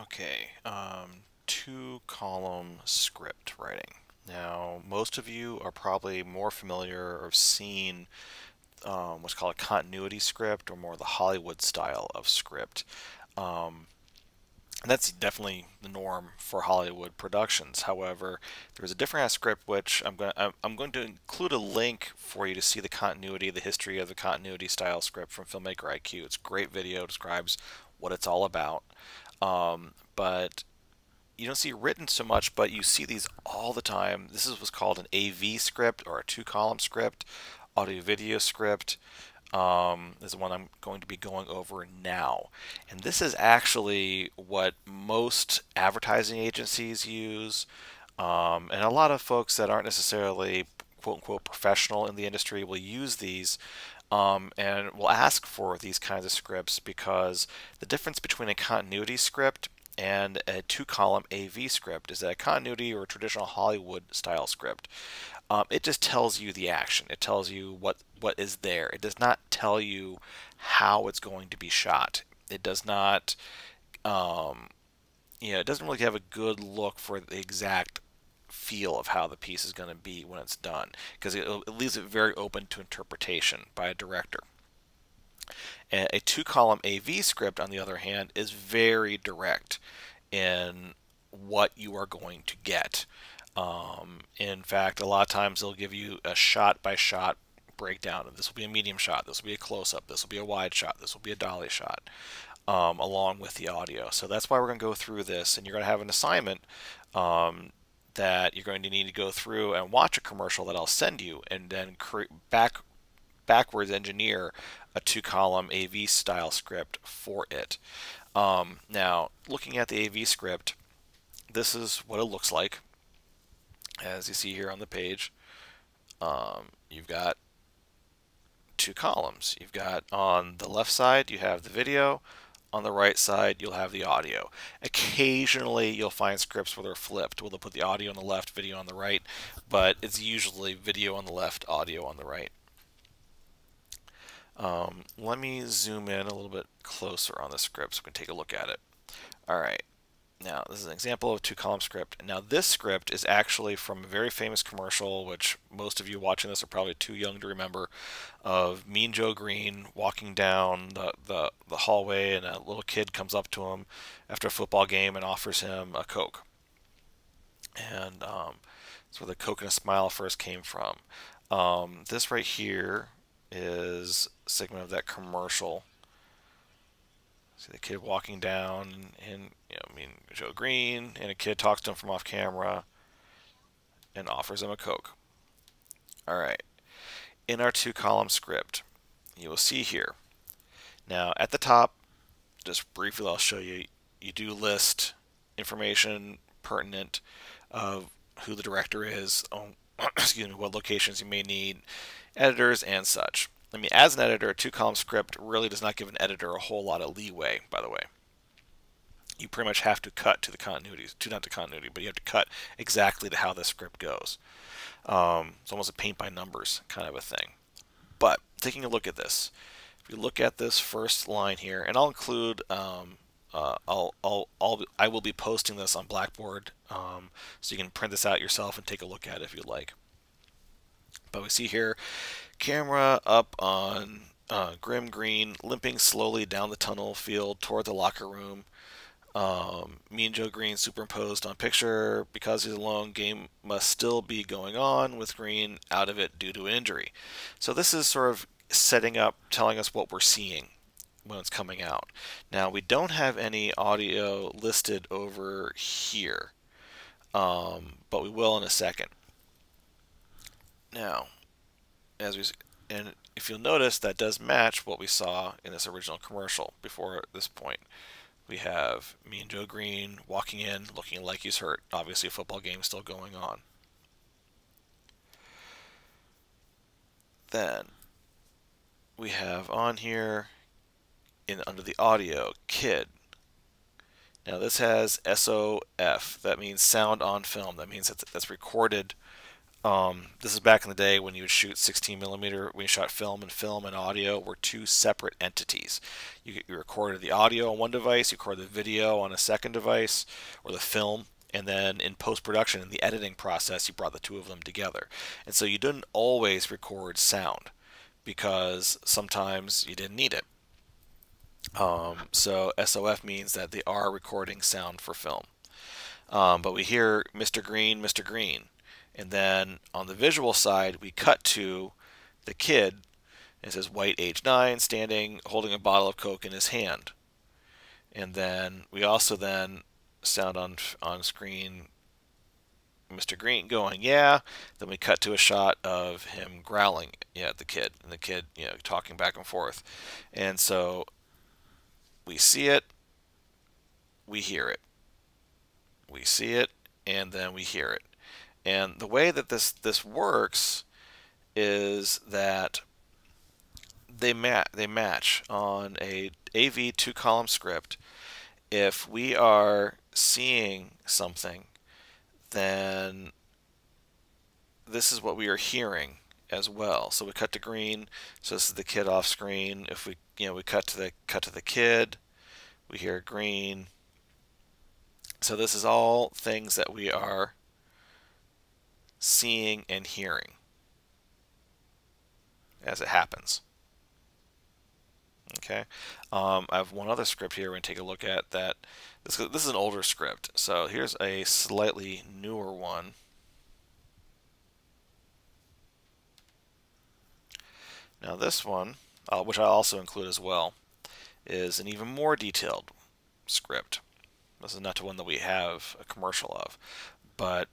Okay, two-column script writing. Now, most of you are probably more familiar or have seen what's called a continuity script or more the Hollywood style of script. Um, and that's definitely the norm for Hollywood productions. However, there's a different kind of script which I'm going to include a link for you to see the continuity, the history of the continuity style script from Filmmaker IQ. It's a great video, describes what it's all about. But you don't see written so much, but you see these all the time. This is what's called an AV script or a two-column script, audio-video script. Is the one I'm going to be going over now. And this is actually what most advertising agencies use. And a lot of folks that aren't necessarily quote unquote professional in the industry will use these and will ask for these kinds of scripts because the difference between a continuity script and a two-column AV script is that a continuity or a traditional Hollywood style script, it just tells you the action. It tells you what is there. It does not tell you how it's going to be shot. It does not, it doesn't really have a good look for the exact feel of how the piece is going to be when it's done because it leaves it very open to interpretation by a director. And a two-column AV script, on the other hand, is very direct in what you are going to get. In fact, a lot of times they'll give you a shot-by-shot breakdown. This will be a medium shot, this will be a close-up, this will be a wide shot, this will be a dolly shot, along with the audio. So that's why we're going to go through this, and you're going to have an assignment that you're going to need to go through and watch a commercial that I'll send you, and then backwards engineer a two-column AV style script for it. Now, looking at the AV script, this is what it looks like. As you see here on the page, you've got two columns. You've got on the left side, you have the video. On the right side, you'll have the audio. Occasionally, you'll find scripts where they're flipped, where they'll put the audio on the left, video on the right, but it's usually video on the left, audio on the right. Let me zoom in a little bit closer on the script so we can take a look at it. All right. Now, this is an example of a two-column script. Now, this script is actually from a very famous commercial, which most of you watching this are probably too young to remember, of Mean Joe Green walking down the hallway, and a little kid comes up to him after a football game and offers him a Coke. And that's where the Coke and a Smile first came from. This right here is a segment of that commercial. See the kid walking down, and Joe Green, and a kid talks to him from off camera and offers him a Coke. All right. In our two-column script, you will see here. Now, at the top, just briefly, I'll show you. You do list information pertinent of who the director is, excuse me, what locations you may need, editors, and such. I mean, as an editor, a two-column script really does not give an editor a whole lot of leeway, by the way. You pretty much have to cut to the continuity, not the continuity, but you have to cut exactly to how the script goes. It's almost a paint by numbers kind of a thing. But taking a look at this, if you look at this first line here, and I'll include, I will be posting this on Blackboard, so you can print this out yourself and take a look at it if you'd like. But we see here, camera up on Grim Green, limping slowly down the tunnel field toward the locker room. Mean Joe Green superimposed on picture. Because he's alone, game must still be going on with Green out of it due to injury. So this is sort of setting up, telling us what we're seeing when it's coming out. Now, we don't have any audio listed over here, but we will in a second. Now, and if you'll notice, that does match what we saw in this original commercial before this point. We have Mean Joe Green walking in, looking like he's hurt. Obviously, a football game is still going on. Then we have on here, under the audio, kid. Now this has SOF. That means sound on film. That means that's recorded This is back in the day when you would shoot 16 millimeter, when you shot film and audio were two separate entities. You recorded the audio on one device, you recorded the video on a second device, or the film, and then in post-production, in the editing process, you brought the two of them together. And so you didn't always record sound because sometimes you didn't need it. So SOF means that they are recording sound for film. But we hear Mr. Green, Mr. Green. And then on the visual side, we cut to the kid. It says white, age 9, standing, holding a bottle of Coke in his hand. And then we also then sound on screen Mr. Green going, yeah. Then we cut to a shot of him growling at the kid, and the kid, talking back and forth. And so we see it, we hear it. We see it, and then we hear it. And the way that this works is that they match on a AV 2-column script. If we are seeing something, then this is what we are hearing as well. So we cut to green, so this is the kid off screen. If we we cut to the kid, we hear green. So this is all things that we are seeing and hearing as it happens. Okay, I have one other script here we're going to take a look at. That this is an older script, so here's a slightly newer one. Now this one, which I'll also include as well, is an even more detailed script. This is not the one that we have a commercial of, but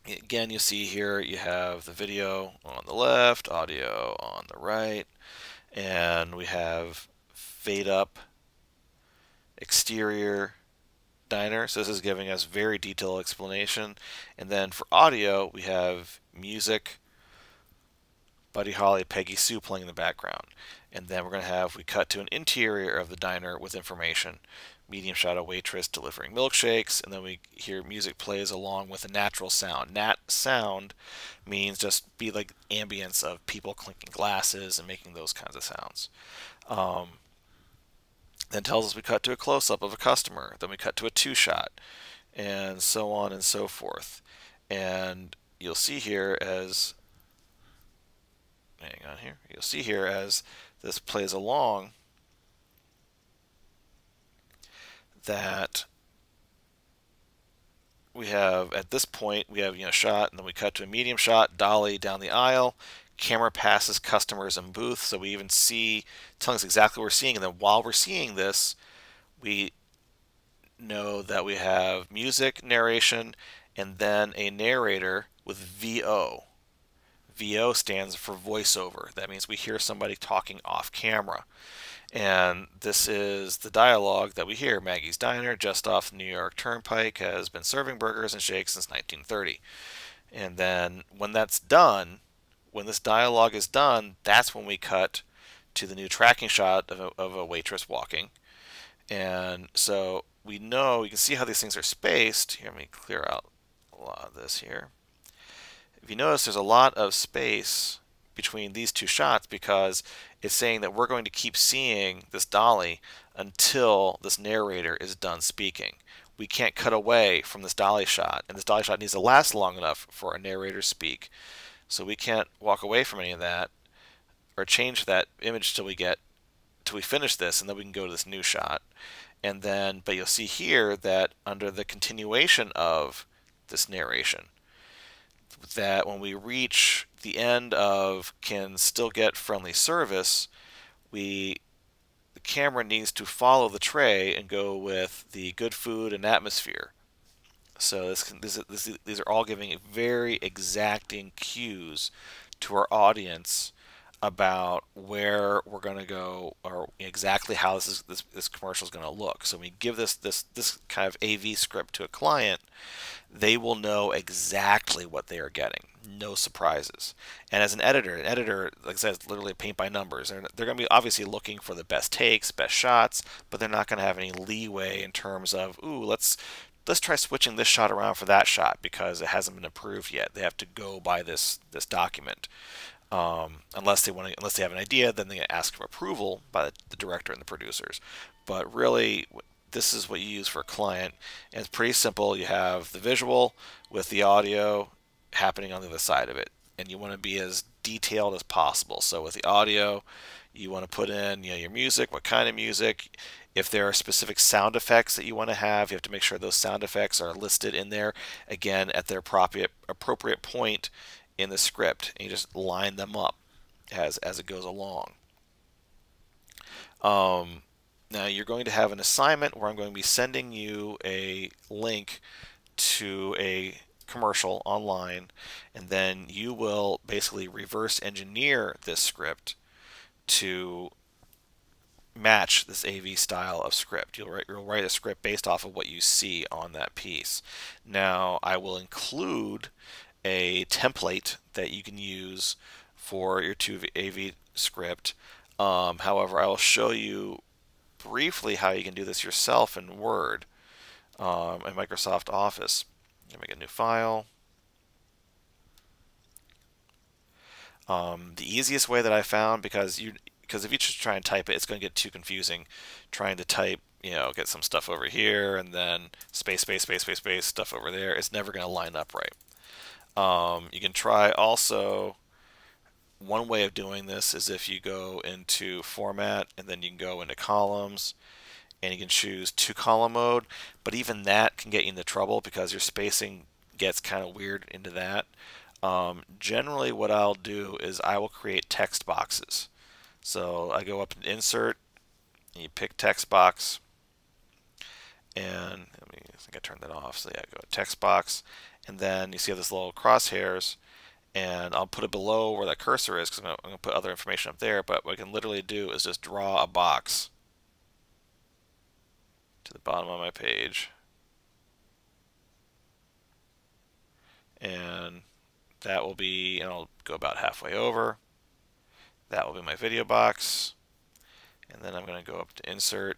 again, you see here you have the video on the left, audio on the right, and we have fade up exterior diner. So this is giving us very detailed explanation. And then for audio, we have music, Buddy Holly, Peggy Sue playing in the background. And then we're going to have, we cut to an interior of the diner with information. Medium shot of waitress delivering milkshakes, and then we hear music plays along with a natural sound. Nat sound means just be like ambience of people clinking glasses and making those kinds of sounds. Then tells us we cut to a close-up of a customer. Then we cut to a 2-shot, and so on and so forth. And you'll see here as you'll see here as this plays along that we have, at this point, we have shot, and then we cut to a medium shot, dolly down the aisle, camera passes customers in booth, so we even see, telling us exactly what we're seeing. And then while we're seeing this, we know that we have music, narration, and then a narrator with VO. VO stands for voiceover. That means we hear somebody talking off camera. And this is the dialogue that we hear. Maggie's Diner, just off the New York Turnpike, has been serving burgers and shakes since 1930. And then when that's done, when this dialogue is done, that's when we cut to the new tracking shot of a waitress walking. And so we know, you can see how these things are spaced. Here, let me clear out a lot of this here. If you notice, there's a lot of space between these two shots because it's saying that we're going to keep seeing this dolly until this narrator is done speaking. We can't cut away from this dolly shot, and this dolly shot needs to last long enough for a narrator to speak. So we can't walk away from any of that or change that image till we finish this, and then we can go to this new shot. And then, but you'll see here that under the continuation of this narration, that when we reach the end of can still get friendly service, the camera needs to follow the tray and go with the good food and atmosphere. So these are all giving very exacting cues to our audience about where we're going to go, or exactly how this commercial is going to look. So when we give this kind of AV script to a client, they will know exactly what they are getting. No surprises. And as an editor, like I said, is literally paint by numbers. They're going to be obviously looking for the best takes, best shots, but they're not going to have any leeway in terms of, ooh, let's let's try switching this shot around for that shot because it hasn't been approved yet. They have to go by this document. Unless they have an idea, then they ask for approval by the director and the producers. But really, this is what you use for a client, and it's pretty simple. You have the visual with the audio happening on the other side of it, and you want to be as detailed as possible. So with the audio, you want to put in your music, what kind of music. If there are specific sound effects that you want to have, you have to make sure those sound effects are listed in there, again, at their appropriate point in the script, and you just line them up as it goes along. Now you're going to have an assignment where I'm going to be sending you a link to a commercial online, and then you will basically reverse engineer this script to match this AV style of script. You'll write a script based off of what you see on that piece. Now I will include a template that you can use for your AV script. However, I will show you briefly how you can do this yourself in Word and Microsoft Office. You make a new file. The easiest way that I found, because if you just try and type it, it's going to get too confusing trying to type, get some stuff over here and then space, space, space, space, space, stuff over there. It's never going to line up right. You can try also, one way of doing this is if you go into Format and then you can go into Columns and you can choose 2-column mode, but even that can get you into trouble because your spacing gets kind of weird into that. Generally what I'll do is I will create text boxes. So I go up and Insert, and you pick Text Box, and I think I turned that off, so yeah, go to Text Box, and then you see this little crosshairs, and I'll put it below where that cursor is because I'm going to put other information up there, but what I can literally do is just draw a box to the bottom of my page, and that will be, and I'll go about halfway over. That will be my video box, and then I'm going to go up to Insert,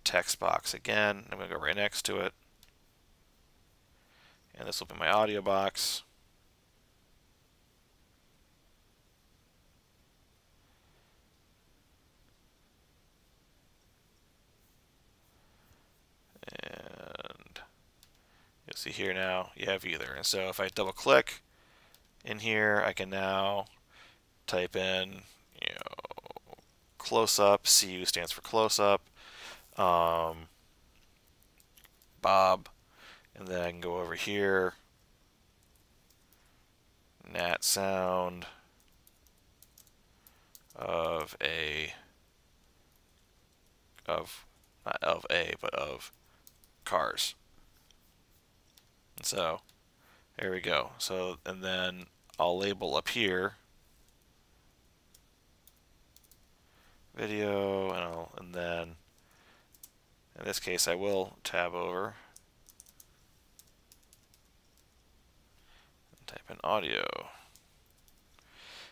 Text Box again. I'm going to go right next to it, and this will be my audio box. And you'll see here now you have either. And so if I double click in here, I can now type in, close up. CU stands for close up. Bob, and then I can go over here. Nat sound of cars. And so there we go. So, and then I'll label up here video, and then in this case I will tab over and type in audio.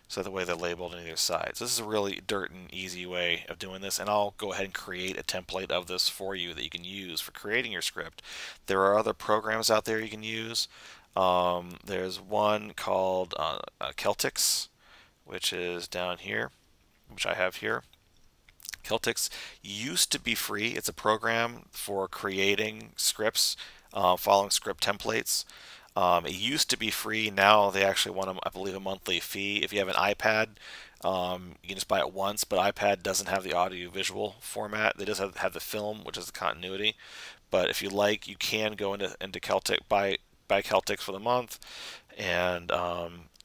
So the way they're labeled on either side. So this is a really dirt and easy way of doing this, and I'll go ahead and create a template of this for you that you can use for creating your script. There are other programs out there you can use. There's one called Celtx, which is down here, which I have here. Celtx used to be free. It's a program for creating scripts, following script templates. It used to be free. Now they actually want, I believe, a monthly fee. If you have an iPad, you can just buy it once, but iPad doesn't have the audio-visual format. They just have the film, which is the continuity. But if you like, you can go into Celtx, buy Celtx for the month, and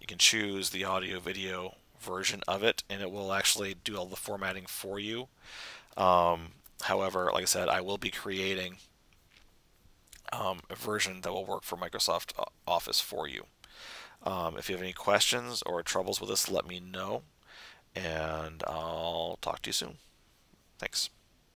you can choose the audio-video version of it, and it will actually do all the formatting for you. However, like I said, I will be creating a version that will work for Microsoft Office for you. If you have any questions or troubles with this, let me know, and I'll talk to you soon. Thanks.